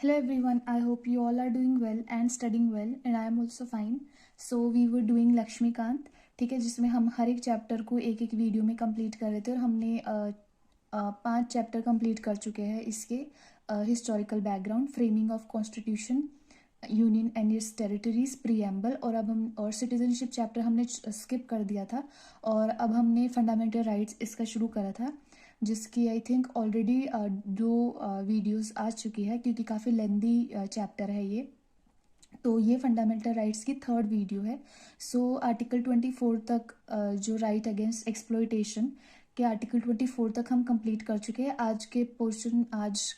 Hello everyone, I hope you all are doing well and studying well and I am also fine. So we were doing Laxmikant, ठीक है, जिसमें हम हर एक chapter को एक एक वीडियो में कंप्लीट कर रहे थे और हमने 5 चैप्टर कंप्लीट कर चुके हैं इसके historical background, framing of constitution, union and it's territories, preamble और सिटीजनशिप चैप्टर हमने स्किप कर दिया था और अब हमने फंडामेंटल राइट्स इसका शुरू करा था, जिसकी आई थिंक ऑलरेडी 2 वीडियोस आ चुकी है क्योंकि काफ़ी लेंदी चैप्टर है ये। तो ये फंडामेंटल राइट्स की 3rd वीडियो है। सो आर्टिकल 24 तक जो राइट अगेंस्ट एक्सप्लॉयटेशन के आर्टिकल 24 तक हम कंप्लीट कर चुके हैं। आज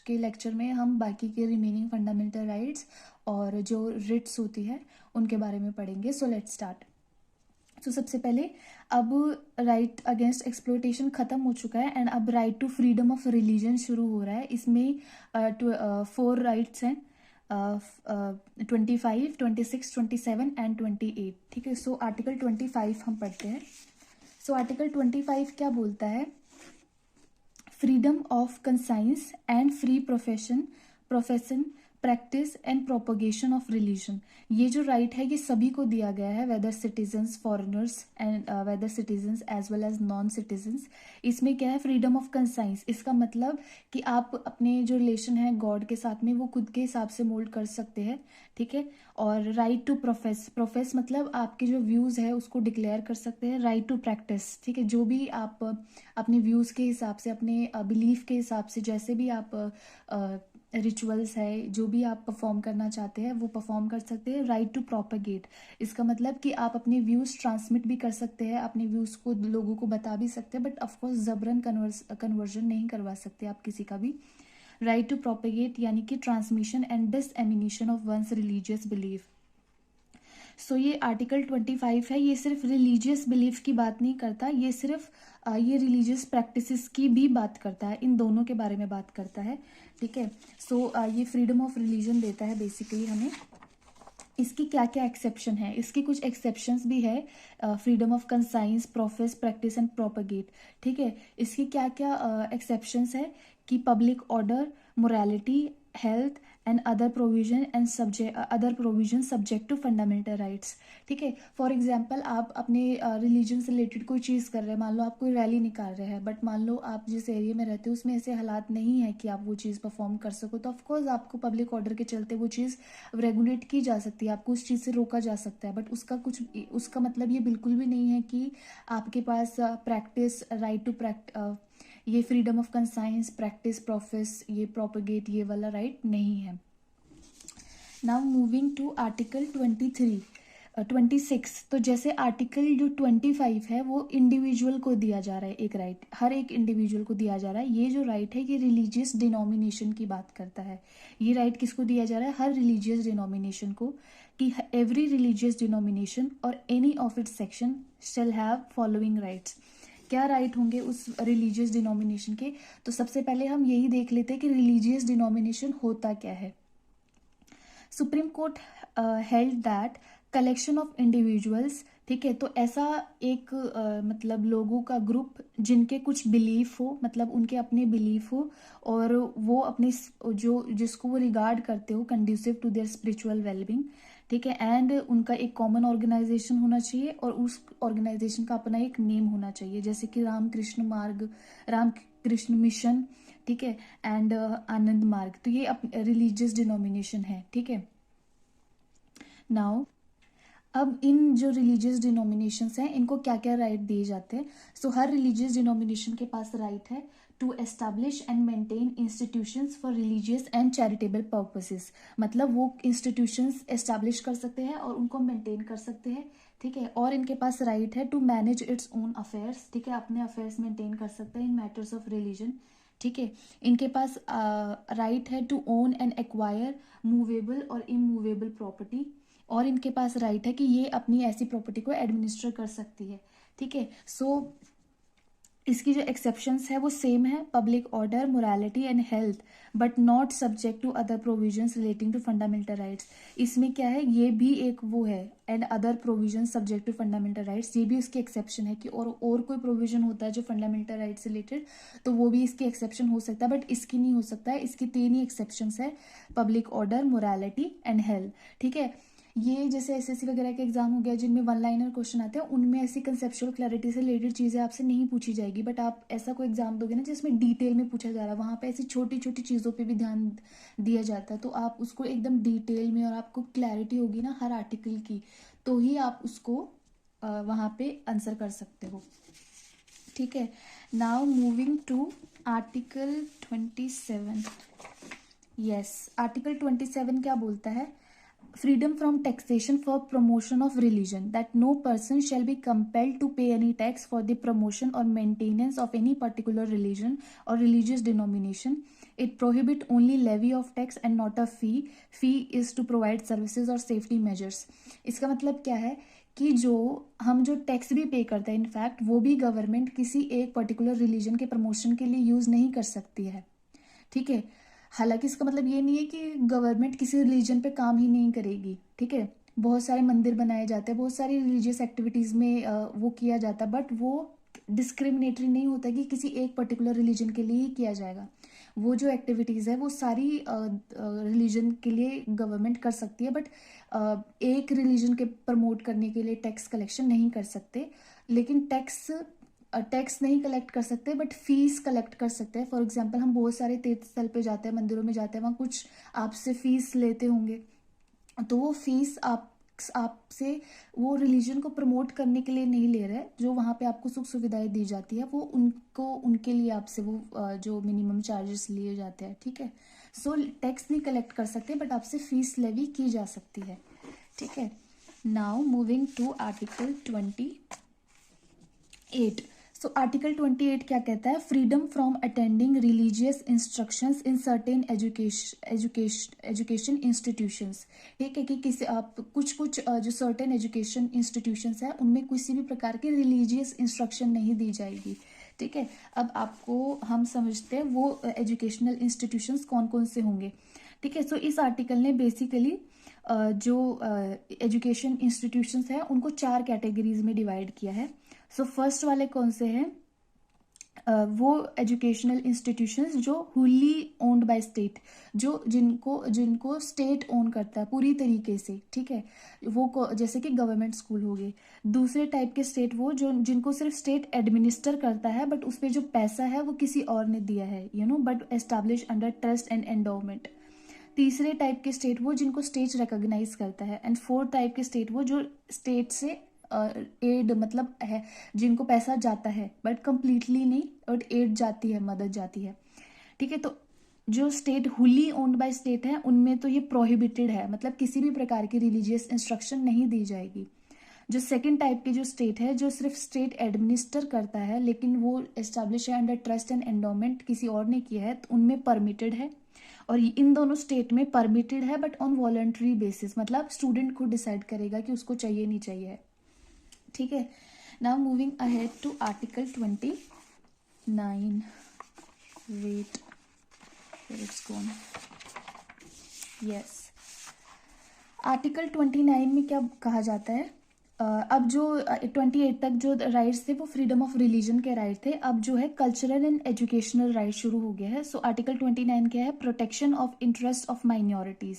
के लेक्चर में हम बाकी के रिमेनिंग फंडामेंटल राइट्स और जो रिट्स होती है उनके बारे में पढ़ेंगे। So let's start. तो सबसे पहले अब राइट अगेंस्ट एक्सप्लोइटेशन ख़त्म हो चुका है एंड अब right to freedom of religion शुरू हो रहा है। इसमें 4 राइट्स हैं, 25, 26, 27 एंड 28, ठीक है। सो आर्टिकल 25 हम पढ़ते हैं। सो आर्टिकल 25 क्या बोलता है? Freedom of conscience and free profession practice and propagation of religion. ये जो राइट है ये सभी को दिया गया है, whether citizens, foreigners and whether citizens as well as non citizens. इसमें क्या है? Freedom of conscience. इसका मतलब कि आप अपने जो रिलेशन है गॉड के साथ में वो खुद के हिसाब से मोल्ड कर सकते हैं, ठीक है। और राइट टू प्रोफेस मतलब आपके जो व्यूज़ है उसको डिक्लेयर कर सकते हैं। राइट टू प्रैक्टिस, ठीक है, जो भी आप अपने व्यूज़ के हिसाब से, अपने बिलीफ के हिसाब से, जैसे भी आप रिचुअल्स है, जो भी आप परफॉर्म करना चाहते हैं वो परफॉर्म कर सकते हैं। राइट टू प्रोपेगेट, इसका मतलब कि आप अपने व्यूज़ ट्रांसमिट भी कर सकते हैं, अपने व्यूज़ को लोगों को बता भी सकते हैं, बट ऑफकोर्स जबरन कन्वर्जन नहीं करवा सकते आप किसी का भी। राइट टू प्रोपेगेट यानी कि transmission and dissemination of one's religious belief. So ये आर्टिकल 25 है, ये सिर्फ रिलीजियस बिलीफ की बात नहीं करता, ये सिर्फ ये रिलीजियस प्रैक्टिसेस की भी बात करता है, इन दोनों के बारे में बात करता है, ठीक है। सो ये फ्रीडम ऑफ रिलीजन देता है बेसिकली हमें। इसकी क्या क्या एक्सेप्शन है? इसकी कुछ एक्सेप्शंस भी है, freedom of conscience, profess, practice and propagate, ठीक है। इसकी क्या क्या एक्सेप्शंस है कि public order, morality, health and other provision subject to fundamental rights, ठीक है। फॉर एग्जांपल आप अपने रिलीजन से रिलेटेड कोई चीज़ कर रहे हैं, मान लो आप कोई रैली निकाल रहे हैं, बट मान लो आप जिस एरिया में रहते हो उसमें ऐसे हालात नहीं है कि आप वो चीज़ परफॉर्म कर सको, तो ऑफकोर्स आपको पब्लिक ऑर्डर के चलते वो चीज़ रेगुलेट की जा सकती है, आपको उस चीज़ से रोका जा सकता है, बट उसका मतलब ये बिल्कुल भी नहीं है कि आपके पास प्रैक्टिस, राइट टू ये freedom of conscience, practice, profess, ये प्रोपेगेट, ये वाला राइट नहीं है। Now moving to article 26। तो जैसे आर्टिकल जो 25 है वो इंडिविजुअल को दिया जा रहा है, एक राइट हर एक इंडिविजुअल को दिया जा रहा है। ये जो राइट है ये रिलीजियस डिनोमिनेशन की बात करता है। ये राइट किसको दिया जा रहा है? हर रिलीजियस डिनोमिनेशन को, कि एवरी रिलीजियस डिनोमिनेशन और any of its section shall have following rights. क्या राइट होंगे उस रिलीजियस डिनोमिनेशन के? तो सबसे पहले हम यही देख लेते हैं कि रिलीजियस डिनोमिनेशन होता क्या है। Supreme court held that collection of individuals, ठीक है, तो ऐसा एक मतलब लोगों का ग्रुप जिनके कुछ बिलीफ हो, मतलब उनके अपने बिलीफ हो और वो अपने जो जिसको वो रिगार्ड करते हो conducive to their spiritual wellbeing, ठीक है, एंड उनका एक कॉमन ऑर्गेनाइजेशन होना चाहिए और उस ऑर्गेनाइजेशन का अपना एक नेम होना चाहिए, जैसे कि राम कृष्ण मिशन, ठीक है, एंड आनंद मार्ग। तो ये रिलीजियस डिनोमिनेशन है, ठीक है। नाउ अब इन जो रिलीजियस डिनोमिनेशंस हैं इनको क्या क्या राइट दिए जाते हैं? सो हर रिलीजियस डिनोमिनेशन के पास राइट है to establish and maintain institutions for religious and charitable purposes, मतलब वो इंस्टीट्यूशंस एस्टैब्लिश कर सकते हैं और उनको मेंटेन कर सकते हैं, ठीक है। और इनके पास राइट है to manage its own affairs, ठीक है, अपने अफेयर्स मेंटेन कर सकते हैं इन मैटर्स ऑफ रिलीजन, ठीक है। इनके पास राइट है to own and acquire movable और इमूवेबल प्रॉपर्टी, और इनके पास राइट है कि ये अपनी ऐसी प्रॉपर्टी को एडमिनिस्टर कर सकती है, ठीक है। सो इसकी जो एक्सेप्शंस है वो सेम है, public order, morality and health, but not subject to other provisions relating to fundamental rights. इसमें क्या है, ये भी एक वो है, and other provisions subject to fundamental rights, ये भी उसकी एक्सेप्शन है कि और कोई प्रोविजन होता है जो फंडामेंटल राइट्स से रिलेटेड, तो वो भी इसकी एक्सेप्शन हो सकता है, बट इसकी नहीं हो सकता है। इसकी 3 ही एक्सेप्शंस है, public order, morality and health. ठीक है, ये जैसे एसएससी वगैरह के एग्जाम हो गया जिनमें वन लाइनर क्वेश्चन आते हैं, उनमें ऐसी कंसेप्चुअल क्लैरिटी से रिलेटेड चीज़ें आपसे नहीं पूछी जाएगी, बट आप ऐसा कोई एग्जाम दोगे ना जिसमें डिटेल में पूछा जा रहा है, वहाँ पे ऐसी छोटी छोटी चीज़ों पे भी ध्यान दिया जाता है, तो आप उसको एकदम डिटेल में, और आपको क्लैरिटी होगी ना हर आर्टिकल की, तो ही आप उसको वहाँ पे आंसर कर सकते हो। ठीक है, now moving to article 27। Yes, article 27 क्या बोलता है, freedom from taxation for promotion of religion, that no person shall be compelled to pay any tax for the promotion or maintenance of any particular religion or religious denomination. It prohibit only levy of tax and not a fee. Fee is to provide services or safety measures. इसका मतलब क्या है कि हम जो tax भी पे करते हैं, इनफैक्ट वो भी गवर्नमेंट किसी एक पर्टिकुलर रिलीजन के प्रमोशन के लिए यूज नहीं कर सकती है। ठीक है, हालांकि इसका मतलब ये नहीं है कि गवर्नमेंट किसी रिलीजन पे काम ही नहीं करेगी। ठीक है, बहुत सारे मंदिर बनाए जाते हैं, बहुत सारी रिलीजियस एक्टिविटीज़ में वो किया जाता है, बट वो डिस्क्रिमिनेटरी नहीं होता कि किसी एक पर्टिकुलर रिलीजन के लिए ही किया जाएगा। वो जो एक्टिविटीज़ है वो सारी रिलीजन के लिए गवर्नमेंट कर सकती है, बट एक रिलीजन के प्रमोट करने के लिए टैक्स कलेक्शन नहीं कर सकते। लेकिन टैक्स नहीं कलेक्ट कर सकते, बट फीस कलेक्ट कर सकते हैं। फॉर एग्जांपल, हम बहुत सारे तीर्थ स्थल पे जाते हैं, मंदिरों में जाते हैं, वहाँ कुछ आपसे फीस लेते होंगे, तो वो फीस आपसे वो रिलीजन को प्रमोट करने के लिए नहीं ले रहे। जो वहाँ पे आपको सुख सुविधाएं दी जाती है वो उनके लिए आपसे वो जो मिनिमम चार्जेस लिए जाते हैं। ठीक है, सो टैक्स नहीं कलेक्ट कर सकते, बट आपसे फीस लेवी की जा सकती है। ठीक है, now moving to article 28। So article 28 क्या कहता है, freedom from attending religious instructions in certain education institutions. ठीक है, कि किसी आप कुछ जो सर्टेन एजुकेशन इंस्टीट्यूशंस है उनमें किसी भी प्रकार की रिलीजियस इंस्ट्रक्शन नहीं दी जाएगी। ठीक है, अब आपको हम समझते हैं वो एजुकेशनल इंस्टीट्यूशंस कौन कौन से होंगे। ठीक है, सो इस आर्टिकल ने बेसिकली जो एजुकेशन इंस्टीट्यूशंस है उनको 4 कैटेगरीज में डिवाइड किया है। सो फर्स्ट वाले कौन से हैं, वो एजुकेशनल इंस्टीट्यूशंस जो हुली ओन्ड बाय स्टेट, जिनको स्टेट ओन करता है पूरी तरीके से। ठीक है, वो जैसे कि गवर्नमेंट स्कूल हो गए। दूसरे टाइप के स्टेट वो जिनको सिर्फ स्टेट एडमिनिस्टर करता है, बट उस पर जो पैसा है वो किसी और ने दिया है, but establish under trust and endowment. तीसरे टाइप के स्टेट वो जिनको स्टेट रिकॉग्नाइज करता है, एंड फोर्थ टाइप के स्टेट वो जो स्टेट से एड मतलब है, जिनको पैसा जाता है बट कंप्लीटली नहीं, बट एड जाती है, मदद जाती है। ठीक है, तो जो स्टेट हुली ओन्ड बाय स्टेट है उनमें तो ये प्रोहिबिटेड है, मतलब किसी भी प्रकार की रिलीजियस इंस्ट्रक्शन नहीं दी जाएगी। जो सेकंड टाइप की जो स्टेट है, जो सिर्फ स्टेट एडमिनिस्टर करता है लेकिन वो एस्टैब्लिश है अंडर ट्रस्ट एंड एंडोमेंट, किसी और ने किया है, तो उनमें परमिटेड है। और इन दोनों स्टेट में परमिटेड है बट ऑन वॉलंटरी बेसिस, मतलब स्टूडेंट खुद डिसाइड करेगा कि उसको चाहिए नहीं चाहिए। ठीक है, now moving ahead to article 29। Wait, it's gone. Yes, article 29 में क्या कहा जाता है, अब जो 28 तक जो राइट्स थे वो फ्रीडम ऑफ रिलीजन के राइट थे, अब जो है कल्चरल एंड एजुकेशनल राइट शुरू हो गया है। सो आर्टिकल 29 क्या है, protection of interest of minorities.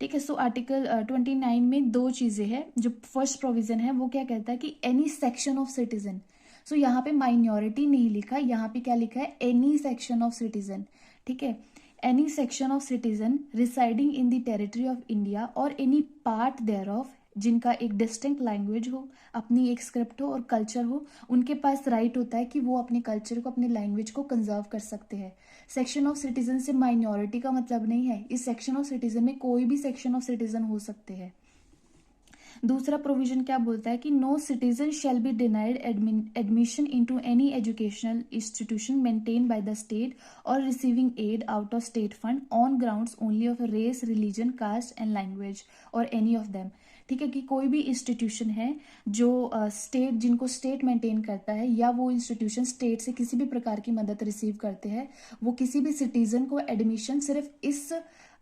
ठीक है, सो आर्टिकल 29 में 2 चीजें हैं। जो फर्स्ट प्रोविजन है वो क्या कहता है कि एनी सेक्शन ऑफ सिटीजन, सो यहाँ पे माइनॉरिटी नहीं लिखा, यहाँ पे क्या लिखा है, एनी सेक्शन ऑफ सिटीजन। ठीक है, any section of citizen residing in the territory of India और एनी पार्ट देयर ऑफ, जिनका एक डिस्टिंक्ट लैंग्वेज हो, अपनी एक स्क्रिप्ट हो और कल्चर हो, उनके पास राइट होता है कि वो अपने कल्चर को, अपने लैंग्वेज को कंजर्व कर सकते हैं। सेक्शन ऑफ सिटीजन से माइनॉरिटी का मतलब नहीं है, इस सेक्शन ऑफ सिटीजन में कोई भी सेक्शन ऑफ सिटीजन हो सकते हैं। दूसरा प्रोविजन क्या बोलता है कि no citizen shall be denied admission into any educational institution maintained by the state और receiving aid out of state fund on grounds only of race, religion, caste and language और एनी ऑफ देम। ठीक है, कि कोई भी institution है जो state, जिनको स्टेट मेंटेन करता है, या वो इंस्टीट्यूशन स्टेट से किसी भी प्रकार की मदद रिसीव करते हैं, वो किसी भी सिटीजन को एडमिशन सिर्फ इस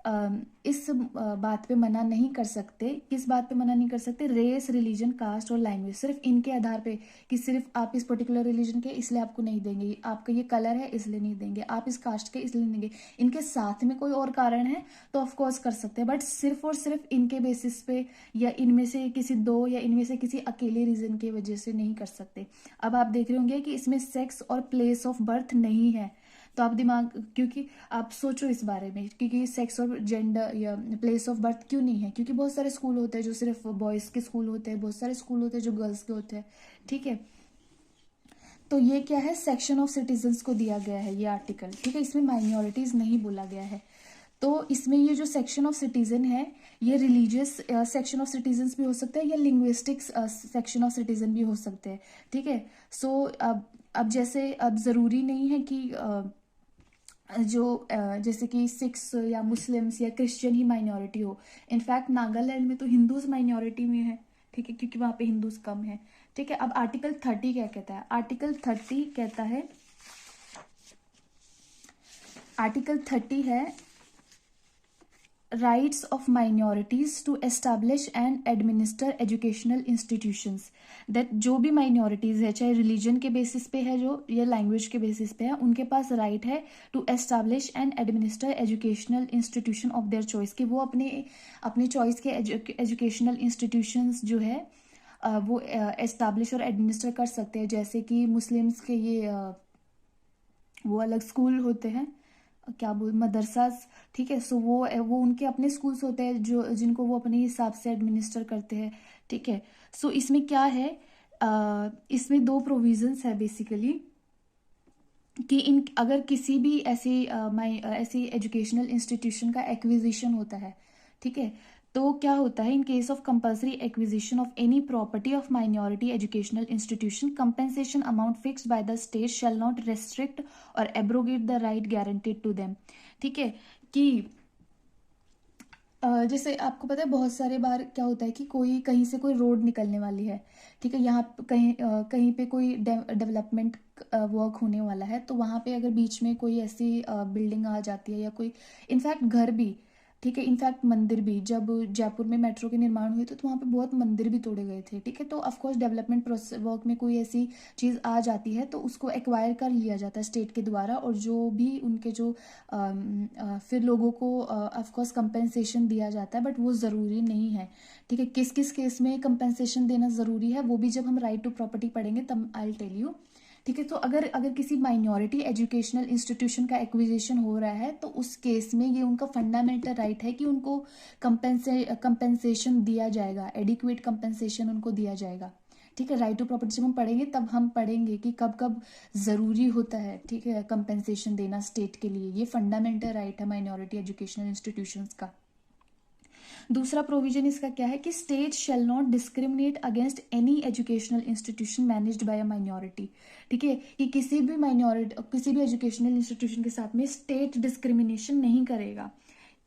बात पे मना नहीं कर सकते। किस बात पे मना नहीं कर सकते? रेस, रिलीजन, कास्ट और लैंग्वेज, सिर्फ इनके आधार पे, कि सिर्फ आप इस पर्टिकुलर रिलीजन के इसलिए आपको नहीं देंगे, आपका ये कलर है इसलिए नहीं देंगे, आप इस कास्ट के इसलिए नहीं देंगे। इनके साथ में कोई और कारण है तो ऑफ कोर्स कर सकते हैं, बट सिर्फ और सिर्फ इनके बेसिस पे, या इनमें से किसी दो, या इनमें से किसी अकेले रीजन की वजह से नहीं कर सकते। अब आप देख रहे होंगे कि इसमें सेक्स और प्लेस ऑफ बर्थ नहीं है, तो आप दिमाग, क्योंकि आप सोचो इस बारे में, क्योंकि सेक्स और जेंडर या प्लेस ऑफ बर्थ क्यों नहीं है? क्योंकि बहुत सारे स्कूल होते हैं जो सिर्फ बॉयज़ के स्कूल होते हैं, बहुत सारे स्कूल होते हैं जो गर्ल्स के होते हैं, ठीक है। तो ये क्या है? सेक्शन ऑफ सिटीजन्स को दिया गया है ये आर्टिकल, ठीक है। इसमें माइनॉरिटीज़ नहीं बोला गया है। तो इसमें ये जो सेक्शन ऑफ सिटीजन है, ये रिलीजियस सेक्शन ऑफ सिटीजन्स भी हो सकता है, या लिंग्विस्टिक्स सेक्शन ऑफ सिटीजन भी हो सकते हैं, ठीक है। सो अब जैसे, अब ज़रूरी नहीं है कि जो जैसे कि सिख्स या मुस्लिम्स या क्रिश्चियन ही माइनॉरिटी हो। इनफैक्ट नागालैंड में तो हिंदूज माइनॉरिटी में है, ठीक है, क्योंकि वहाँ पे हिंदूज कम है, ठीक है। अब आर्टिकल 30 क्या कहता है? आर्टिकल 30 कहता है, आर्टिकल 30 है, rights of minorities to establish and administer educational institutions. That जो भी माइनॉरिटीज है, चाहे रिलीजन के बेसिस पे है जो, या लैंग्वेज के बेसिस पे है, उनके पास राइट है to establish and administer educational institution of their choice, कि वो अपने चॉइस के एजुकेशनल इंस्टीट्यूशंस जो है वो एस्टैब्लिश और एडमिनिस्टर कर सकते हैं। जैसे कि मुस्लिम्स के ये वो अलग स्कूल होते हैं, क्या बोल, मदरसाज, ठीक है। सो वो उनके अपने स्कूल्स होते हैं जो, जिनको वो अपने हिसाब से एडमिनिस्टर करते हैं, ठीक है। सो इसमें क्या है, इसमें दो प्रोविजंस है बेसिकली, कि इन अगर किसी भी ऐसी एजुकेशनल इंस्टीट्यूशन का एक्विजिशन होता है, ठीक है, तो क्या होता है, in case of compulsory acquisition of any property of minority educational institution, compensation amount fixed by the state shall not restrict और abrogate the right guaranteed to them, ठीक है। कि जैसे आपको पता है बहुत सारे बार क्या होता है कि कोई कहीं से कोई रोड निकलने वाली है, ठीक है, यहाँ कहीं पे कोई डेवलपमेंट वर्क होने वाला है, तो वहाँ पे अगर बीच में कोई ऐसी बिल्डिंग आ जाती है, या कोई इनफैक्ट घर भी, ठीक है, इनफैक्ट मंदिर भी, जब जयपुर में मेट्रो के निर्माण हुए थे तो वहाँ पे बहुत मंदिर भी तोड़े गए थे, ठीक है। तो ऑफकोर्स डेवलपमेंट प्रोसेस वर्क में कोई ऐसी चीज़ आ जाती है तो उसको एक्वायर कर लिया जाता है स्टेट के द्वारा, और जो भी उनके जो फिर लोगों को ऑफकोर्स कंपेंसेशन दिया जाता है, बट वो ज़रूरी नहीं है, ठीक है। किस किस केस में कंपेंसेशन देना ज़रूरी है वो भी जब हम राइट टू प्रॉपर्टी पढ़ेंगे तब आई टेल यू, ठीक है। तो अगर अगर किसी माइनॉरिटी एजुकेशनल इंस्टीट्यूशन का एक्विजिशन हो रहा है तो उस केस में ये उनका फंडामेंटल राइट है कि उनको कंपेंसेशन दिया जाएगा, एडिक्वेट कंपेंसेशन उनको दिया जाएगा, ठीक है। राइट टू प्रॉपर्टी जब हम पढ़ेंगे तब हम पढ़ेंगे कि कब कब ज़रूरी होता है, ठीक है, कंपेंसेशन देना स्टेट के लिए। ये फंडामेंटल राइट है माइनॉरिटी एजुकेशनल इंस्टीट्यूशंस का। दूसरा प्रोविजन इसका क्या है कि state shall not discriminate against any educational institution managed by a minority, ठीक है, कि किसी भी एजुकेशनल इंस्टीट्यूशन के साथ में स्टेट डिस्क्रिमिनेशन नहीं करेगा।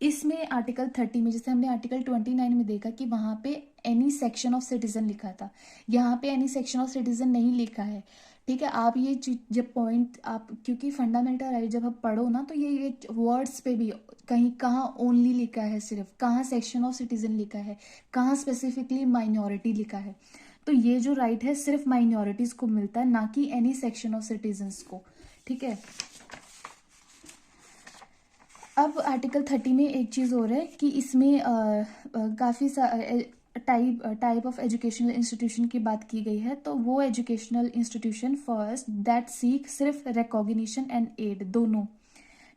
इसमें आर्टिकल 30 में, जैसे हमने आर्टिकल 29 में देखा कि वहाँ पे एनी सेक्शन ऑफ सिटीजन लिखा था, यहाँ पे एनी सेक्शन ऑफ सिटीजन नहीं लिखा है, ठीक है। आप ये जब पॉइंट आप, क्योंकि फंडामेंटल राइट जब आप पढ़ो ना तो ये वर्ड्स पे भी कहीं कहाँ ओनली लिखा है, सिर्फ कहाँ सेक्शन ऑफ सिटीजन लिखा है, कहाँ स्पेसिफिकली माइनॉरिटी लिखा है। तो ये जो राइट है सिर्फ माइनॉरिटीज को मिलता है, ना कि एनी सेक्शन ऑफ सिटीजन्स को, ठीक है। अब आर्टिकल 30 में एक चीज़ और है कि इसमें काफ़ी टाइप ऑफ एजुकेशनल इंस्टीट्यूशन की बात की गई है। तो वो educational institution first that seek सिर्फ रिकॉग्निशन एंड एड दोनों,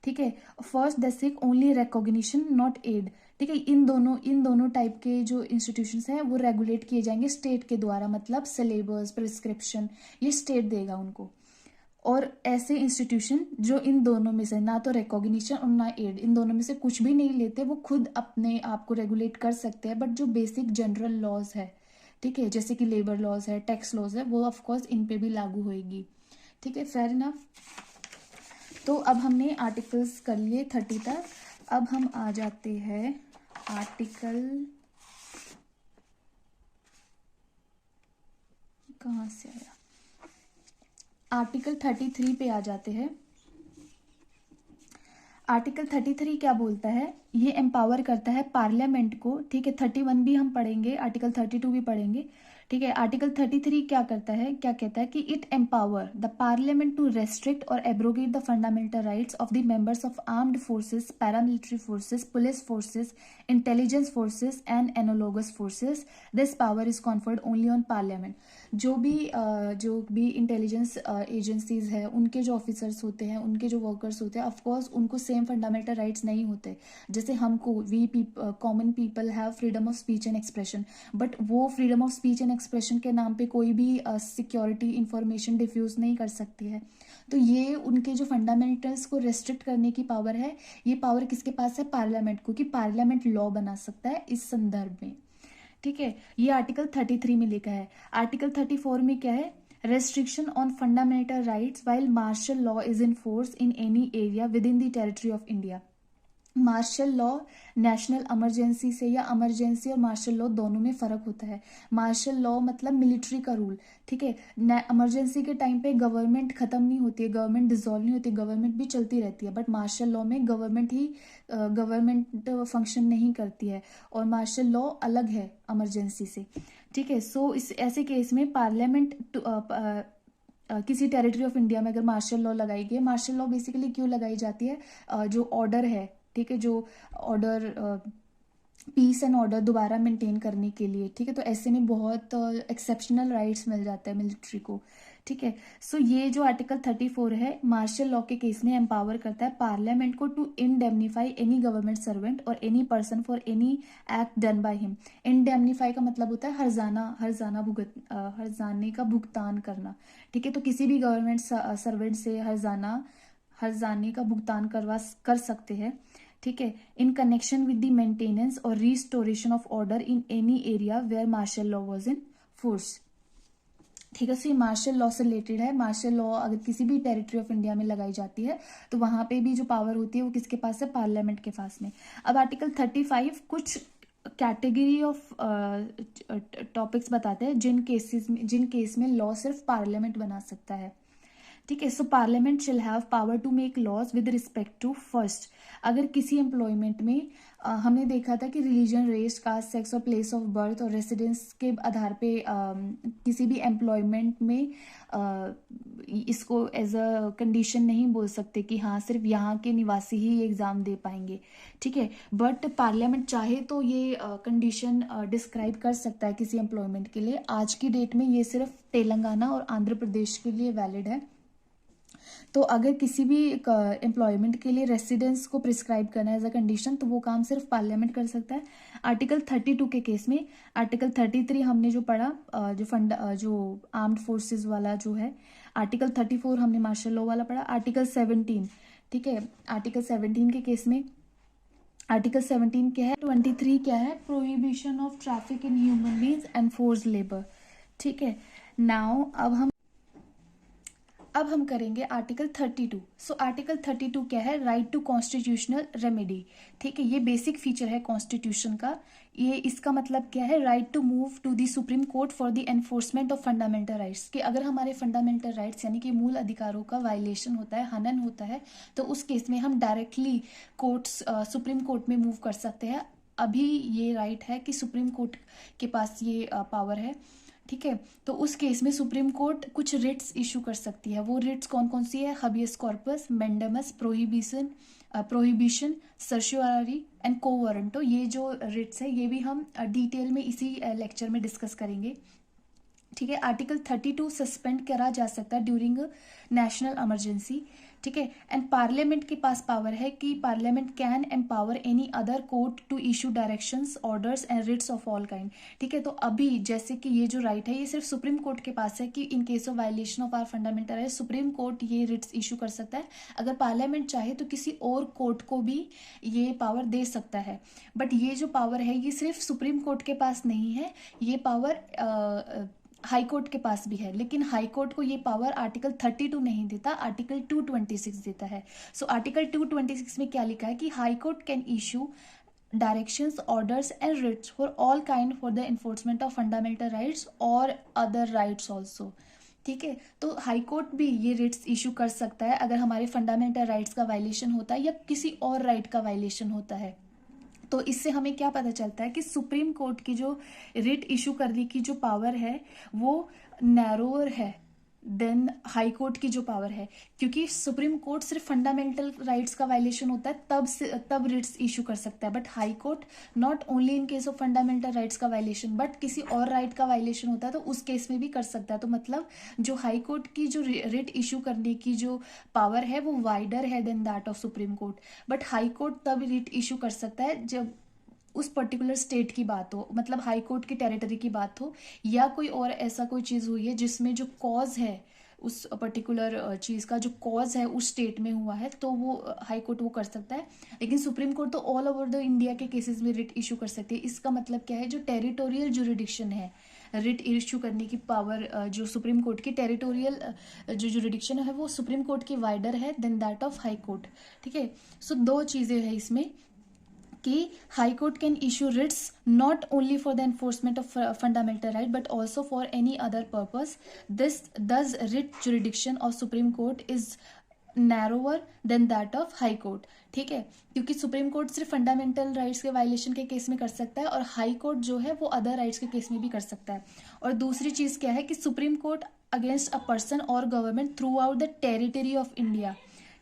ठीक है। First that seek only recognition not aid, ठीक है। इन दोनों टाइप के जो इंस्टीट्यूशंस हैं वो रेगुलेट किए जाएंगे स्टेट के द्वारा, मतलब सिलेबस, प्रिस्क्रिप्शन ये स्टेट देगा उनको। और ऐसे इंस्टीट्यूशन जो इन दोनों में से, ना तो रिकॉग्निशन और ना एड, इन दोनों में से कुछ भी नहीं लेते, वो खुद अपने आप को रेगुलेट कर सकते हैं, बट जो बेसिक जनरल लॉज है, ठीक है, जैसे कि लेबर लॉज है, टैक्स लॉज है, वो ऑफकोर्स इन पे भी लागू होएगी, ठीक है। Fair enough. तो अब हमने आर्टिकल्स कर लिए 30 तक। अब हम आ जाते हैं आर्टिकल कहाँ से आया, आर्टिकल 33 पे आ जाते हैं। आर्टिकल 33 क्या बोलता है, ये एम्पावर करता है पार्लियामेंट को, ठीक है। 31 भी हम पढ़ेंगे, आर्टिकल 32 भी पढ़ेंगे, ठीक है। आर्टिकल 33 क्या करता है, क्या कहता है कि it empower the parliament to restrict और abrogate the fundamental rights of the members of armed forces, paramilitary forces, police forces, intelligence forces and analogous forces. This power is conferred only on parliament. जो भी intelligence agencies है, उनके जो officers होते हैं, उनके जो वर्कर्स होते हैं, ऑफकोर्स उनको सेम फंडामेंटल राइट्स नहीं होते। जैसे हमको common people have freedom of speech and expression, but वो freedom of speech and expression के नाम पे कोई भी सिक्योरिटी इंफॉर्मेशन डिफ्यूज नहीं कर सकती है। तो ये उनके जो फंडामेंटल्स को रेस्ट्रिक्ट करने की पावर है, ये पावर किसके पास है, पार्लियामेंट को, कि पार्लियामेंट लॉ बना सकता है इस संदर्भ में, ठीक है। ये आर्टिकल 33 में लिखा है। आर्टिकल 34 में क्या है, restriction on fundamental rights while martial law is in force in any area within the territory of India. Martial law national emergency से, या इमरजेंसी और मार्शल लॉ दोनों में फर्क होता है। मार्शल लॉ मतलब मिलिट्री का रूल, ठीक है। इमरजेंसी के टाइम पे गवर्नमेंट खत्म नहीं होती है, गवर्नमेंट डिसॉल्व नहीं होती, गवर्नमेंट भी चलती रहती है, बट मार्शल लॉ में गवर्नमेंट फंक्शन नहीं करती है, और मार्शल लॉ अलग है इमरजेंसी से, ठीक है। सो इस ऐसे केस में पार्लियामेंट किसी टेरिटरी ऑफ इंडिया में अगर मार्शल लॉ लगाई गई, मार्शल लॉ बेसिकली क्यों लगाई जाती है, जो ऑर्डर है, ठीक है, जो ऑर्डर पीस एंड ऑर्डर दोबारा मेंटेन करने के लिए, ठीक है। तो ऐसे में बहुत एक्सेप्शनल राइट्स मिल जाते हैं मिलिट्री को, ठीक है। सो ये जो आर्टिकल 34 है, मार्शल लॉ के केस में एम्पावर करता है पार्लियामेंट को to indemnify any government servant और any person for any act done by him. Indemnify का मतलब होता है हर्जाने का भुगतान करना, ठीक है। तो किसी भी गवर्नमेंट सर्वेंट से हर्जाने का भुगतान कर सकते हैं, ठीक है, in connection with the maintenance और restoration of order in any area where martial law was in force, ठीक है। सो ये मार्शल लॉ से रिलेटेड है। मार्शल लॉ अगर किसी भी टेरिटरी ऑफ इंडिया में लगाई जाती है, तो वहां पे भी जो पावर होती है वो किसके पास है, पार्लियामेंट के पास में। अब आर्टिकल 35 कुछ कैटेगरी ऑफ टॉपिक्स बताते हैं जिन केस में लॉ सिर्फ पार्लियामेंट बना सकता है, ठीक है। So parliament shall have power to make laws with respect to first, अगर किसी एम्प्लॉयमेंट में हमने देखा था कि रिलीजन, रेस, कास्ट, सेक्स और प्लेस ऑफ बर्थ और रेसिडेंस के आधार पे किसी भी एम्प्लॉयमेंट में इसको एज अ कंडीशन नहीं बोल सकते कि हाँ सिर्फ यहाँ के निवासी ही एग्जाम दे पाएंगे, ठीक है। बट पार्लियामेंट चाहे तो ये कंडीशन डिस्क्राइब कर सकता है किसी एम्प्लॉयमेंट के लिए। आज की डेट में ये सिर्फ तेलंगाना और आंध्र प्रदेश के लिए वैलिड है। तो अगर किसी भी एम्प्लॉयमेंट के लिए रेसिडेंस को प्रिस्क्राइब करना है एज अ कंडीशन, तो वो काम सिर्फ पार्लियामेंट कर सकता है। आर्टिकल 32 के केस में, आर्टिकल 33 हमने जो पढ़ा, जो आर्म्ड फोर्सेस वाला जो है, आर्टिकल 34 हमने मार्शल लॉ वाला पढ़ा। आर्टिकल 17, ठीक है, आर्टिकल 17 के केस में, आर्टिकल 17 क्या है, 23 क्या है, prohibition of traffic in human beings and force labour, ठीक है। नाउ अब हम करेंगे आर्टिकल 32। सो आर्टिकल 32 क्या है, राइट टू कॉन्स्टिट्यूशनल रेमेडी, ठीक है। ये बेसिक फीचर है कॉन्स्टिट्यूशन का। ये इसका मतलब क्या है, right to move to the supreme court for the enforcement of fundamental rights, कि अगर हमारे फंडामेंटल राइट्स यानी कि मूल अधिकारों का वायलेशन होता है, हनन होता है, तो उस केस में हम डायरेक्टली सुप्रीम कोर्ट में मूव कर सकते हैं। अभी ये राइट है कि सुप्रीम कोर्ट के पास ये पावर है, ठीक है। तो उस केस में सुप्रीम कोर्ट कुछ रिट्स इशू कर सकती है। वो रिट्स कौन कौन सी है, habeas corpus, mandamus, prohibition, certiorari and quo warranto. ये जो रिट्स है ये भी हम डिटेल में इसी लेक्चर में डिस्कस करेंगे, ठीक है। आर्टिकल 32 सस्पेंड करा जा सकता है ड्यूरिंग नेशनल इमरजेंसी, ठीक है। एंड पार्लियामेंट के पास पावर है कि parliament can empower any other court to issue directions, orders and writs of all kind, ठीक है। तो अभी जैसे कि ये जो राइट है ये सिर्फ सुप्रीम कोर्ट के पास है कि in case of violation of our fundamental right supreme court ये रिट्स इशू कर सकता है। अगर पार्लियामेंट चाहे तो किसी और कोर्ट को भी ये पावर दे सकता है, बट ये जो पावर है ये सिर्फ सुप्रीम कोर्ट के पास नहीं है, ये पावर हाई कोर्ट के पास भी है। लेकिन हाई कोर्ट को ये पावर आर्टिकल 32 नहीं देता, आर्टिकल 226 देता है। सो आर्टिकल 226 में क्या लिखा है कि high court can issue directions, orders and writs for all kind for the enforcement of fundamental rights or other rights also. ठीक है, तो हाई कोर्ट भी ये रिट्स इशू कर सकता है अगर हमारे फंडामेंटल राइट्स का वायलेशन होता है या किसी और राइट का वायलेशन होता है। तो इससे हमें क्या पता चलता है कि सुप्रीम कोर्ट की जो रिट इशू करने की जो पावर है वो नैरोअर है देन हाई कोर्ट की जो पावर है, क्योंकि सुप्रीम कोर्ट सिर्फ फंडामेंटल राइट्स का वायलेशन होता है तब रिट्स इशू कर सकता है, but high court not only in case of fundamental rights का वायलेशन बट किसी और राइट का वायलेशन होता है तो उस केस में भी कर सकता है। तो मतलब जो हाई कोर्ट की जो रिट इशू करने की जो पावर है वो वाइडर है than that of supreme court, but high court तब रिट इशू कर सकता है जब उस पर्टिकुलर स्टेट की बात हो, मतलब हाई कोर्ट की टेरिटरी की बात हो या कोई और ऐसा कोई चीज़ हुई है जिसमें जो कॉज है उस पर्टिकुलर चीज़ का जो कॉज है उस स्टेट में हुआ है तो वो हाई कोर्ट वो कर सकता है। लेकिन सुप्रीम कोर्ट तो ऑल ओवर द इंडिया के केसेस में रिट इशू कर सकती है। इसका मतलब क्या है, जो टेरिटोरियल जुरिडिक्शन है रिट इशू करने की पावर जो सुप्रीम कोर्ट की टेरिटोरियल जो जुरिडिक्शन है वो सुप्रीम कोर्ट की वाइडर है than that of high court. ठीक है, सो दो चीज़ें हैं इसमें कि high court can issue writs not only for the enforcement of fundamental right but also for any other purpose. This दस writ jurisdiction of supreme court is narrower than that of high court. ठीक है, क्योंकि supreme court सिर्फ fundamental rights के violation के case में कर सकता है और हाई कोर्ट जो है वो अदर राइट्स के केस में भी कर सकता है। और दूसरी चीज़ क्या है कि supreme court against a person और government throughout the territory of India.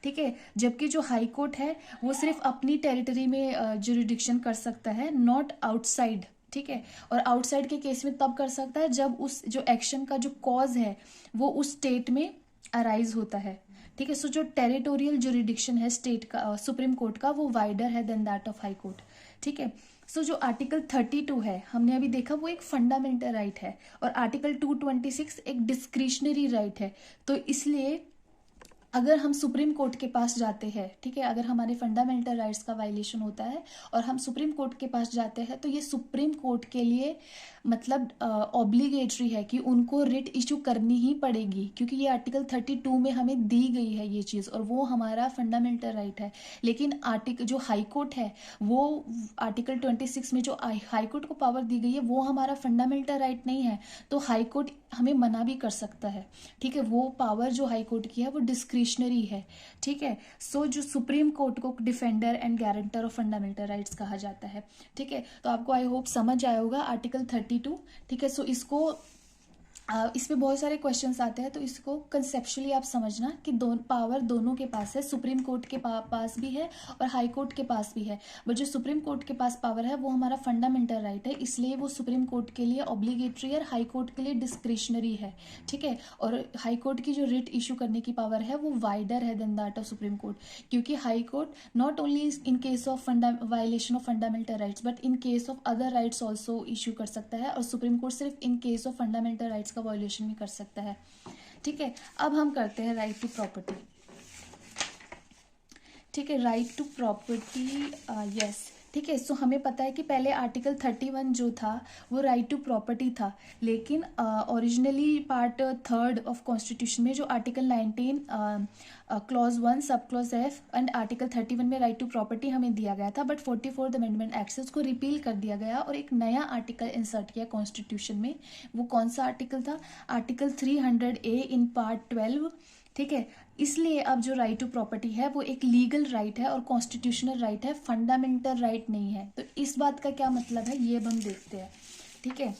ठीक है, जबकि जो हाई कोर्ट है वो सिर्फ अपनी टेरिटरी में जुरिडिक्शन कर सकता है नॉट आउटसाइड। ठीक है, और आउटसाइड के केस में तब कर सकता है जब उस जो एक्शन का जो कॉज है वो उस स्टेट में अराइज होता है। ठीक है, सो जो टेरिटोरियल जुरिडिक्शन है स्टेट का सुप्रीम कोर्ट का वो वाइडर है than that of high court. ठीक है, सो जो आर्टिकल 32 है हमने अभी देखा वो एक फंडामेंटल राइट है और आर्टिकल 226 एक डिस्क्रिशनरी राइट है। तो इसलिए अगर हम सुप्रीम कोर्ट के पास जाते हैं, ठीक है, अगर हमारे फंडामेंटल राइट्स का वायलेशन होता है और हम सुप्रीम कोर्ट के पास जाते हैं तो ये सुप्रीम कोर्ट के लिए मतलब ऑब्लिगेटरी है कि उनको रिट इशू करनी ही पड़ेगी, क्योंकि ये आर्टिकल 32 में हमें दी गई है ये चीज़ और वो हमारा फंडामेंटल राइट है। लेकिन आर्टिकल जो हाई कोर्ट है वो आर्टिकल 26 में जो हाई कोर्ट को पावर दी गई है वो हमारा फंडामेंटल राइट नहीं है, तो हाई कोर्ट हमें मना भी कर सकता है। ठीक है, वो पावर जो हाई कोर्ट की है वो डिस्क्रिशनरी है। ठीक है, सो जो सुप्रीम कोर्ट को defender and guarantor of fundamental rights कहा जाता है। ठीक है, तो आपको आई होप समझ आया होगा आर्टिकल 32। ठीक है, सो इसको इसमें बहुत सारे क्वेश्चंस आते हैं तो इसको कंसेप्चुअली आप समझना कि पावर दोनों के पास है, सुप्रीम कोर्ट के पास भी है और हाई कोर्ट के पास भी है, बट जो सुप्रीम कोर्ट के पास पावर है वो हमारा फंडामेंटल राइट है, इसलिए वो सुप्रीम कोर्ट के लिए ऑब्लिगेटरी और हाई कोर्ट के लिए डिस्क्रिशनरी है। ठीक है, और हाई कोर्ट की जो रिट इशू करने की पावर है वो वाइडर है than that of supreme court, क्योंकि high court not only in case of violation of fundamental rights but in case of other rights also issue कर सकता है और सुप्रीम कोर्ट सिर्फ in case of fundamental rights का violation भी कर सकता है। ठीक है, अब हम करते हैं राइट टू प्रॉपर्टी। ठीक है, राइट टू प्रॉपर्टी यस। ठीक है, सो हमें पता है कि पहले आर्टिकल 31 जो था वो राइट टू प्रॉपर्टी था, लेकिन ओरिजिनली पार्ट 3 ऑफ कॉन्स्टिट्यूशन में जो article 19 clause 1 sub clause F and article 31 में राइट टू प्रॉपर्टी हमें दिया गया था, बट 44th अमेंडमेंट एक्ट से उसको रिपील कर दिया गया और एक नया आर्टिकल इंसर्ट किया कॉन्स्टिट्यूशन में। वो कौन सा आर्टिकल था? Article 300A in part 12। ठीक है, इसलिए अब जो राइट टू प्रॉपर्टी है वो एक लीगल राइट है और कॉन्स्टिट्यूशनल राइट है, फंडामेंटल राइट नहीं है। तो इस बात का क्या मतलब है ये अब हम देखते हैं। ठीक है,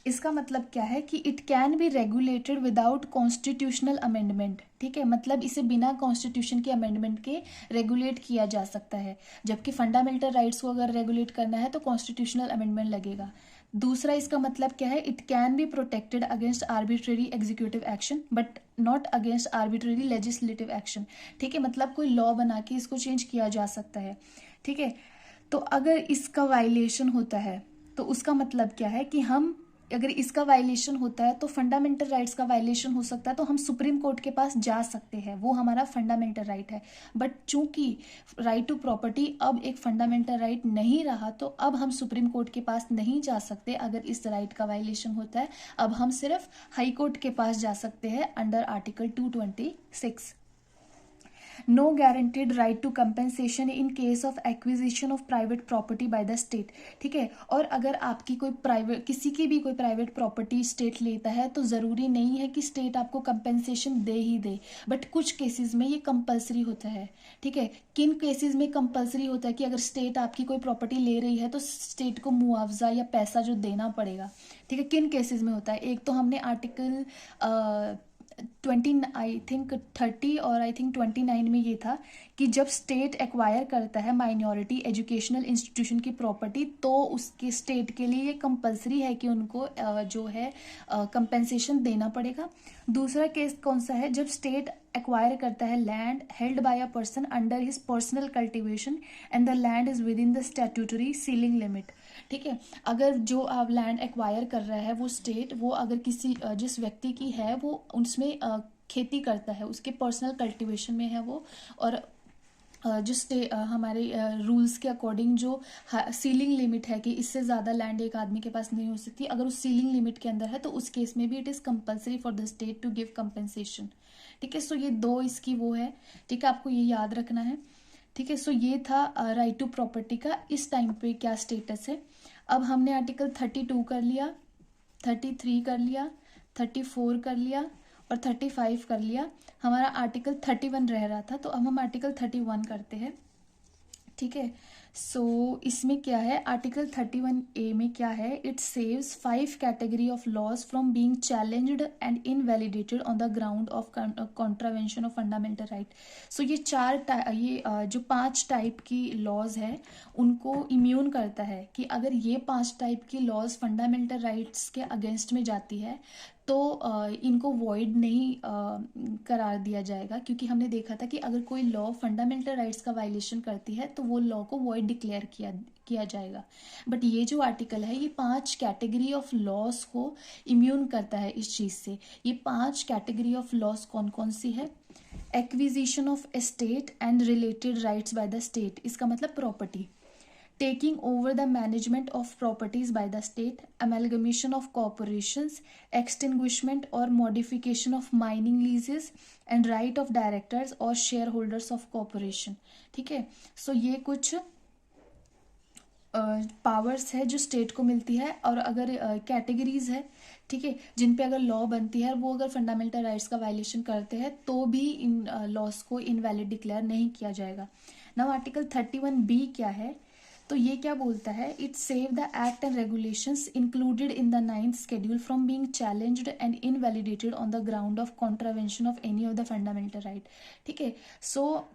इसका मतलब क्या है कि it can be regulated without constitutional amendment. ठीक है, मतलब इसे बिना कॉन्स्टिट्यूशन के अमेंडमेंट के रेगुलेट किया जा सकता है, जबकि फंडामेंटल राइट्स को अगर रेगुलेट करना है तो कॉन्स्टिट्यूशनल अमेंडमेंट लगेगा। दूसरा इसका मतलब क्या है, it can be protected against arbitrary executive action but not against arbitrary legislative action. ठीक है, मतलब कोई लॉ बना के इसको चेंज किया जा सकता है। ठीक है, तो अगर इसका वायलेशन होता है तो उसका मतलब क्या है कि हम अगर इसका वायलेशन होता है तो फंडामेंटल राइट्स का वायलेशन हो सकता है, तो हम सुप्रीम कोर्ट के पास जा सकते हैं, वो हमारा फंडामेंटल राइट है। बट चूंकि राइट टू प्रॉपर्टी अब एक फंडामेंटल राइट नहीं रहा तो अब हम सुप्रीम कोर्ट के पास नहीं जा सकते अगर इस राइट का वायलेशन होता है। अब हम सिर्फ हाई कोर्ट के पास जा सकते हैं under article 226। No guaranteed right to compensation in case of acquisition of private property by the state. ठीक है, और अगर आपकी कोई प्राइवेट, किसी की भी कोई प्राइवेट प्रॉपर्टी स्टेट लेता है तो ज़रूरी नहीं है कि स्टेट आपको compensation they he they, but कुछ केसेस में ये कंपलसरी होता है। ठीक है, किन केसेस में कंपलसरी होता है कि अगर स्टेट आपकी कोई प्रॉपर्टी ले रही है तो स्टेट को मुआवजा या पैसा जो देना पड़ेगा। ठीक है, किन केसेस में होता है, एक तो हमने आर्टिकल 20 आई थिंक 30 और आई थिंक 29 में ये था कि जब स्टेट एक्वायर करता है माइनॉरिटी एजुकेशनल इंस्टीट्यूशन की प्रॉपर्टी तो उसके स्टेट के लिए ये कंपलसरी है कि उनको जो है कंपेंसेशन देना पड़ेगा। दूसरा केस कौन सा है, जब स्टेट एक्वायर करता है land held by a person under his personal cultivation and the land is with in the statutory ceiling limit. ठीक है, अगर जो आप लैंड एक्वायर कर रहा है वो स्टेट, वो अगर किसी जिस व्यक्ति की है वो उसमें खेती करता है, उसके पर्सनल कल्टीवेशन में है वो, और जो हमारे रूल्स के अकॉर्डिंग जो सीलिंग लिमिट है कि इससे ज़्यादा लैंड एक आदमी के पास नहीं हो सकती, अगर उस सीलिंग लिमिट के अंदर है तो उस केस में भी it is compulsory for the state to give compensation. ठीक है, सो ये दो इसकी वो है। ठीक है, आपको ये याद रखना है। ठीक है, सो ये था राइट टू प्रॉपर्टी का इस टाइम पे क्या स्टेटस है। अब हमने आर्टिकल 32 कर लिया, 33 कर लिया, 34 कर लिया और 35 कर लिया। हमारा आर्टिकल 31 रह रहा था, तो अब हम आर्टिकल 31 करते हैं। ठीक है, सो इसमें क्या है, आर्टिकल 31A में क्या है, it saves 5 category of laws from being challenged and invalidated on the ground of contravention of fundamental right. So ये जो 5 टाइप की लॉज है उनको इम्यून करता है कि अगर ये 5 टाइप की लॉज फंडामेंटल राइट्स के अगेंस्ट में जाती है तो इनको वॉइड नहीं करार दिया जाएगा, क्योंकि हमने देखा था कि अगर कोई लॉ फंडामेंटल राइट्स का वायलेशन करती है तो वो लॉ को वॉइड डिक्लेयर किया जाएगा। बट ये जो आर्टिकल है ये 5 कैटेगरी ऑफ लॉस को इम्यून करता है इस चीज़ से। ये 5 कैटेगरी ऑफ लॉस कौन कौन सी है, acquisition of estate and related rights bye the state, इसका मतलब property, taking over the management of properties by the state, amalgamation of corporations, extinguishment or modification of mining leases and right of directors or shareholders of corporation। ठीक है, so ये कुछ powers है जो state को मिलती है, और अगर कैटेगरीज है, ठीक है, जिन पे अगर लॉ बनती है वो अगर फंडामेंटल राइट्स का वायलेशन करते हैं तो भी इन लॉस को इनवैलिड डिक्लेयर नहीं किया जाएगा। नाउ आर्टिकल 31B क्या है, तो ये क्या बोलता है, it save the act and regulations included in the 9th schedule from being challenged and invalidated on the ground of contravention of any of the fundamental right. ठीक है, सो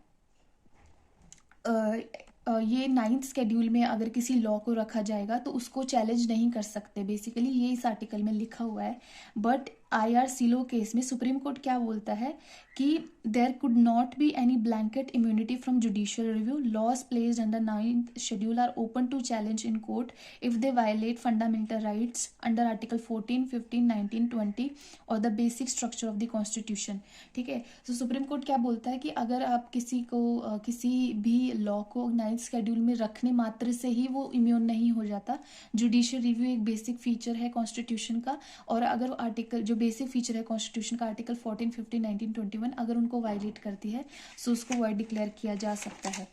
ये 9th शेड्यूल में अगर किसी लॉ को रखा जाएगा तो उसको चैलेंज नहीं कर सकते, बेसिकली ये इस आर्टिकल में लिखा हुआ है। बट IRCLO केस में सुप्रीम कोर्ट क्या बोलता है कि there could not be any blanket immunity from judicial review, laws placed under 9th schedule are open to challenge in court if they violate fundamental rights under article 14, 15, 19, 20 और the basic structure of the constitution. ठीक है, तो supreme court क्या बोलता है कि अगर आप किसी भी लॉ को 9th शेड्यूल में रखने मात्र से ही वो इम्यून नहीं हो जाता। जुडिशियल रिव्यू एक बेसिक फीचर है कॉन्स्टिट्यूशन का, और अगर आर्टिकल जो बेसिक फीचर है कॉन्स्टिट्यूशन का आर्टिकल 14, 15, 19, 21 अगर उनको वायलेट करती है तो उसको वॉइड डिक्लेयर किया जा सकता है।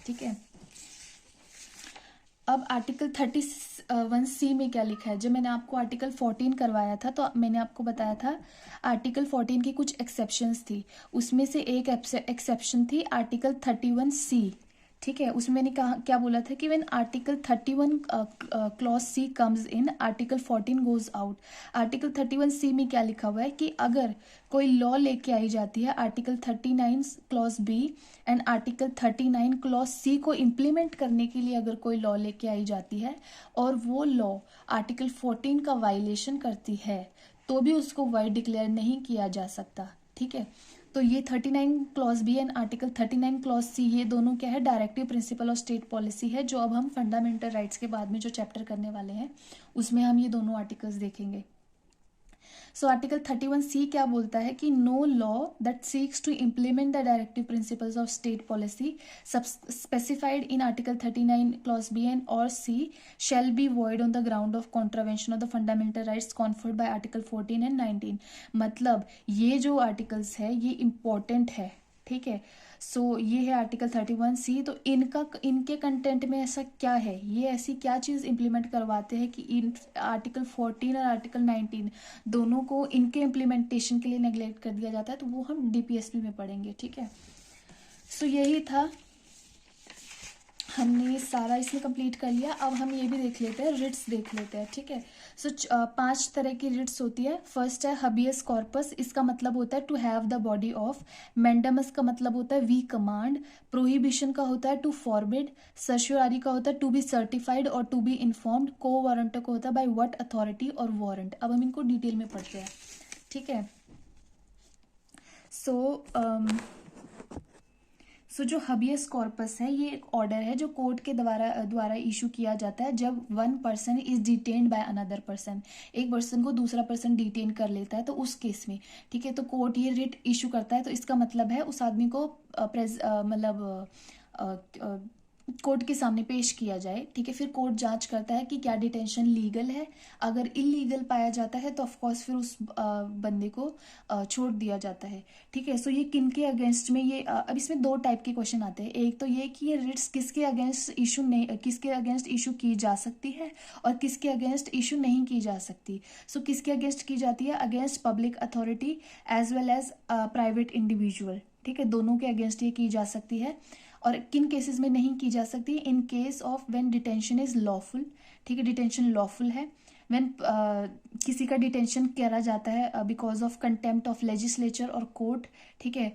ठीक है, अब आर्टिकल 31C में क्या लिखा है, जब मैंने आपको आर्टिकल 14 करवाया था तो मैंने आपको बताया था आर्टिकल 14 की कुछ एक्सेप्शंस थी, उसमें से एक एक्सेप्शन थी आर्टिकल 31C। ठीक है, उसमें मैंने कहा क्या बोला था कि when article 31 clause C comes in article 14 goes out. Article 31C में क्या लिखा हुआ है कि अगर कोई लॉ लेके आई जाती है article 39 clause B and article 39 clause C को इम्प्लीमेंट करने के लिए अगर कोई लॉ लेके आई जाती है और वो लॉ आर्टिकल 14 का वायलेशन करती है तो भी उसको वाइड डिक्लेयर नहीं किया जा सकता। ठीक है, तो ये 39 clause B and article 39 clause C ये दोनों क्या है, डायरेक्टिव प्रिंसिपल और स्टेट पॉलिसी है, जो अब हम फंडामेंटल राइट्स के बाद में जो चैप्टर करने वाले हैं उसमें हम ये दोनों आर्टिकल्स देखेंगे। सो आर्टिकल 31C क्या बोलता है कि no law that seeks to implement the directive principles of state policy specified in article 39 clause B and और C shall be void on the ground of contravention of the fundamental rights conferred by article 14 and 19। मतलब ये जो articles है ये important है, ठीक है। So ये है आर्टिकल 31C। तो इनके कंटेंट में ऐसा क्या है, ये ऐसी क्या चीज़ इम्प्लीमेंट करवाते हैं कि इन आर्टिकल 14 और आर्टिकल 19 दोनों को इनके इम्प्लीमेंटेशन के लिए नेग्लेक्ट कर दिया जाता है, तो वो हम DPSP में पढ़ेंगे, ठीक है। सो यही था, हमने सारा इसमें कंप्लीट कर लिया। अब हम ये भी देख लेते हैं, रिट्स देख लेते हैं, ठीक है। सो 5 तरह की रिट्स होती है। फर्स्ट है हबियस कॉर्पस, इसका मतलब होता है to have the body of. Mandamus का मतलब होता है वी कमांड। प्रोहिबिशन का होता है टू फॉरबिड। सर्चुरारी का होता है टू बी सर्टिफाइड और to be informed. Quo warranto का होता है बाय व्हाट अथॉरिटी और वारंट। अब हम इनको डिटेल में पढ़ते हैं, ठीक है। सो जो हबियस कॉर्पस है, ये एक ऑर्डर है जो कोर्ट के द्वारा इशू किया जाता है जब one person is detained by another person. एक पर्सन को दूसरा पर्सन डिटेन कर लेता है, तो उस केस में, ठीक है, तो कोर्ट ये रिट इशू करता है। तो इसका मतलब है उस आदमी को कोर्ट के सामने पेश किया जाए, ठीक है। फिर कोर्ट जांच करता है कि क्या डिटेंशन लीगल है। अगर इलीगल पाया जाता है तो ऑफकोर्स फिर उस बंदे को छोड़ दिया जाता है, ठीक है। सो ये किन के अगेंस्ट में, ये अब इसमें 2 टाइप के क्वेश्चन आते हैं। एक तो ये कि ये रिट्स किसके अगेंस्ट इशू की जा सकती है और किसके अगेंस्ट इशू नहीं की जा सकती। सो किसके अगेंस्ट की जाती है, against public authority as well as private individual, ठीक है, दोनों के अगेंस्ट ये की जा सकती है। और किन केसेस में नहीं की जा सकती, इन case of when detention is lawful, ठीक है, डिटेंशन लॉफुल है। व्हेन किसी का डिटेंशन करा जाता है because of contempt of legislature और कोर्ट, ठीक है,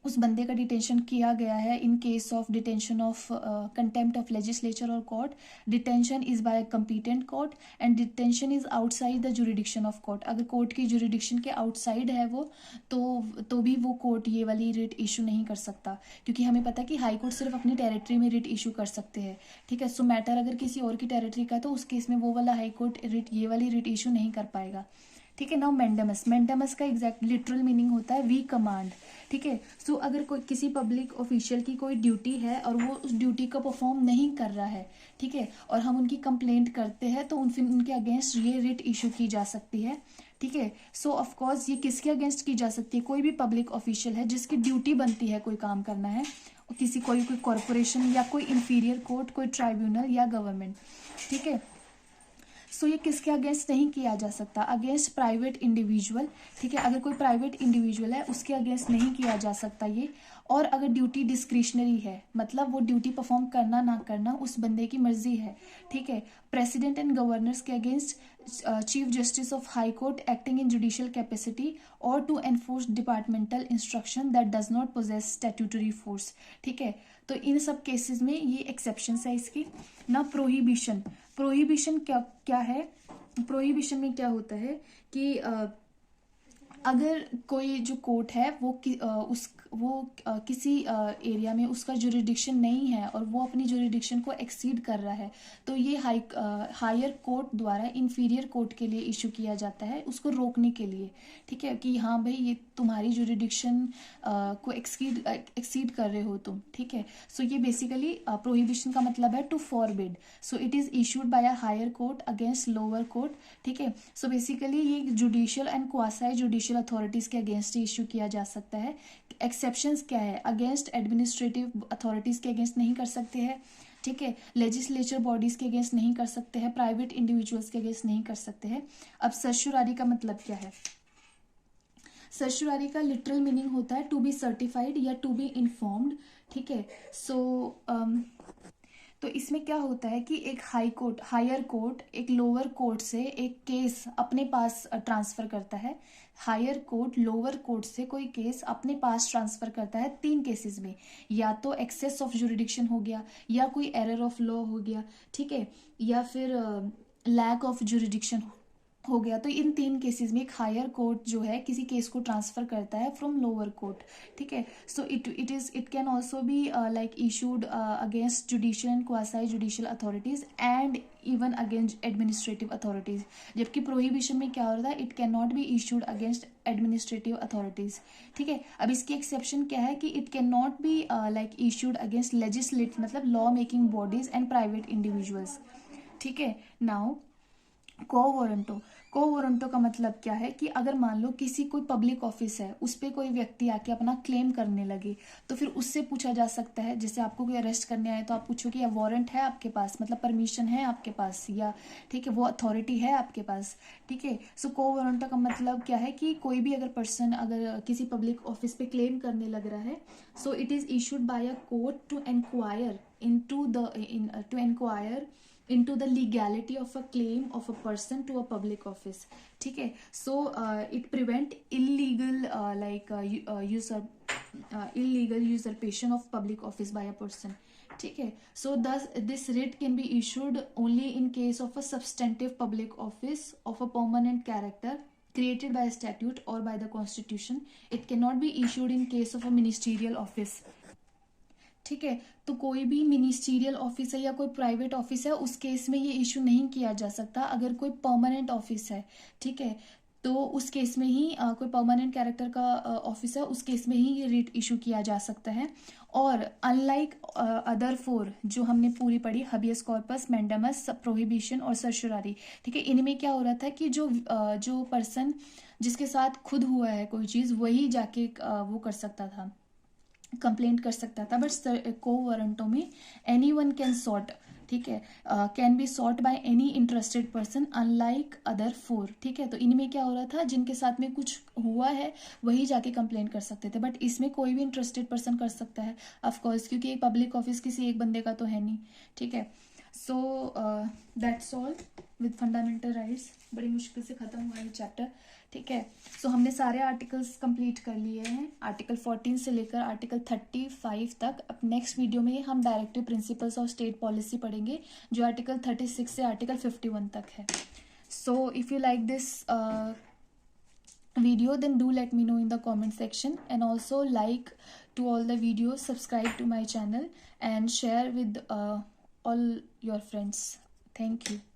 उस बंदे का डिटेंशन किया गया है in case of detention of contempt of legislature और court. Detention is by competent court and detention is outside the jurisdiction of court. अगर कोर्ट की जुरिडिक्शन के आउटसाइड है वो, तो भी वो कोर्ट ये वाली रिट इशू नहीं कर सकता, क्योंकि हमें पता है कि हाई कोर्ट सिर्फ अपनी टेरिटरी में रिट इशू कर सकते हैं, ठीक है। सो मैटर अगर किसी और की टेरिटरी का है तो उस केस में वो वाला हाई कोर्ट रिट, ये वाली रिट इशू नहीं कर पाएगा, ठीक है। नाउ मैंडेमस का एग्जैक्ट लिटरल मीनिंग होता है वी कमांड, ठीक है। सो अगर कोई किसी पब्लिक ऑफिशियल की कोई ड्यूटी है और वो उस ड्यूटी को परफॉर्म नहीं कर रहा है, ठीक है, और हम उनकी कंप्लेंट करते हैं, तो उनके अगेंस्ट ये रिट इशू की जा सकती है, ठीक है। सो ऑफकोर्स ये किसके अगेंस्ट की जा सकती है, कोई भी पब्लिक ऑफिशियल है जिसकी ड्यूटी बनती है कोई काम करना है, और कोई कॉरपोरेशन या कोई इंफीरियर कोर्ट, कोई ट्राइब्यूनल या गवर्नमेंट, ठीक है। सो ये किसके अगेंस्ट नहीं किया जा सकता, अगेंस्ट प्राइवेट इंडिविजुअल, ठीक है। अगर कोई प्राइवेट इंडिविजुअल है उसके अगेंस्ट नहीं किया जा सकता ये। और अगर ड्यूटी डिस्क्रिशनरी है, मतलब वो ड्यूटी परफॉर्म करना ना करना उस बंदे की मर्जी है, ठीक है। प्रेसिडेंट एंड गवर्नर्स के against chief justice of high court acting in judicial capacity और to enforce departmental instruction that does not possess statutory force, ठीक है। तो इन सब केसेस में ये एक्सेप्शंस है इसकी ना। प्रोहिबिशन क्या है, प्रोहिबिशन में क्या होता है कि अगर कोई जो कोर्ट है वो किसी एरिया में उसका जुरिडिक्शन नहीं है और वो अपनी जुरिडिक्शन को एक्सीड कर रहा है, तो ये हायर कोर्ट द्वारा इंफीरियर कोर्ट के लिए इशू किया जाता है उसको रोकने के लिए, ठीक है, कि हाँ भाई ये तुम्हारी जुरिडिक्शन को एक्सीड कर रहे हो तुम, ठीक है। सो ये बेसिकली प्रोहिबिशन का मतलब है to forbid. So it is issued by a higher court against lower court, ठीक है। सो बेसिकली ये judicial and quasi judicial authorities के अगेंस्ट इशू किया जा सकता है। एक्सेप्शंस क्या है, अगेंस्ट एडमिनिस्ट्रेटिव अथॉरिटीज के अगेंस्ट नहीं कर सकते हैं, ठीक है। लेजिस्लेचर बॉडीज के अगेंस्ट नहीं कर सकते हैं, प्राइवेट इंडिविजुअल्स के अगेंस्ट नहीं कर सकते हैं। अब सर्चुरारी का मतलब क्या है, सर्चुरारी का लिटरल मीनिंग होता है टू बी सर्टिफाइड या टू बी इन्फॉर्म्ड, ठीक है। तो इसमें क्या होता है कि एक हायर कोर्ट एक लोअर कोर्ट से एक केस अपने पास ट्रांसफर करता है। हायर कोर्ट लोअर कोर्ट से कोई केस अपने पास ट्रांसफर करता है 3 केसेस में, या तो एक्सेस ऑफ जुरिडिक्शन हो गया, या कोई एरर ऑफ लॉ हो गया, ठीक है, या फिर लैक ऑफ जुरिडिक्शन हो गया। तो इन 3 केसेस में एक हायर कोर्ट जो है किसी केस को ट्रांसफर करता है फ्रॉम लोअर कोर्ट, ठीक है। So it can also be like issued against judicial and quasi judicial authorities and even against administrative authorities. जबकि प्रोहिबिशन में क्या होता है, it can not be issued against administrative authorities, ठीक है। अब इसकी एक्सेप्शन क्या है कि it can not be like issued against legislative मतलब law making bodies and private individuals, ठीक है। नाउ को को वारंटो का मतलब क्या है कि अगर मान लो किसी कोई पब्लिक ऑफिस है, उस पर कोई व्यक्ति आके अपना क्लेम करने लगे, तो फिर उससे पूछा जा सकता है, जैसे आपको कोई अरेस्ट करने आए तो आप पूछो कि वारंट है आपके पास, मतलब परमिशन है आपके पास, या ठीक है वो अथॉरिटी है आपके पास, ठीक है। सो को वारंटो का मतलब क्या है कि कोई भी अगर पर्सन अगर किसी पब्लिक ऑफिस पे क्लेम करने लग रहा है, so it is issued by a court to inquire into the legality of a claim of a person to a public office, ठीक है। so it prevent illegal illegal usurpation of public office by a person, ठीक है। so thus this writ can be issued only in case of a substantive public office of a permanent character created by a statute or by the constitution. It cannot be issued in case of a ministerial office, ठीक है। तो कोई भी ministerial office है या कोई private office है, उस केस में ये इशू नहीं किया जा सकता। अगर कोई परमानेंट ऑफिस है, ठीक है, तो उस केस में ही कोई परमानेंट कैरेक्टर का ऑफिस है, उस केस में ही ये रिट इशू किया जा सकता है। और अनलाइक अदर फोर जो हमने पूरी पढ़ी, हबियस कॉर्पस, मैंडेमस, प्रोहिबिशन और सर्शुरारी, ठीक है, इनमें क्या हो रहा था कि जो पर्सन जिसके साथ खुद हुआ है कोई चीज़, वही जाके वो कर सकता था, कंप्लेंट कर सकता था। बट को वारंटो में एनी वन कैन सॉट, ठीक है, can be sought by any interested person unlike other four, ठीक है। तो इनमें क्या हो रहा था, जिनके साथ में कुछ हुआ है वही जाके कंप्लेंट कर सकते थे, बट इसमें कोई भी इंटरेस्टेड पर्सन कर सकता है ऑफकोर्स, क्योंकि एक पब्लिक ऑफिस किसी एक बंदे का तो है नहीं, ठीक है। So that's all with fundamental rights. बड़ी मुश्किल से ख़त्म हुआ ये चैप्टर, ठीक है। सो हमने सारे आर्टिकल्स कंप्लीट कर लिए हैं, आर्टिकल 14 से लेकर आर्टिकल 35 तक। अब नेक्स्ट वीडियो में हम directive principles of state policy पढ़ेंगे, जो आर्टिकल 36 से आर्टिकल 51 तक है। So if you like this video, then do let me know in the comment section, and also like to all the videos, subscribe to my channel and share with all your friends. Thank you.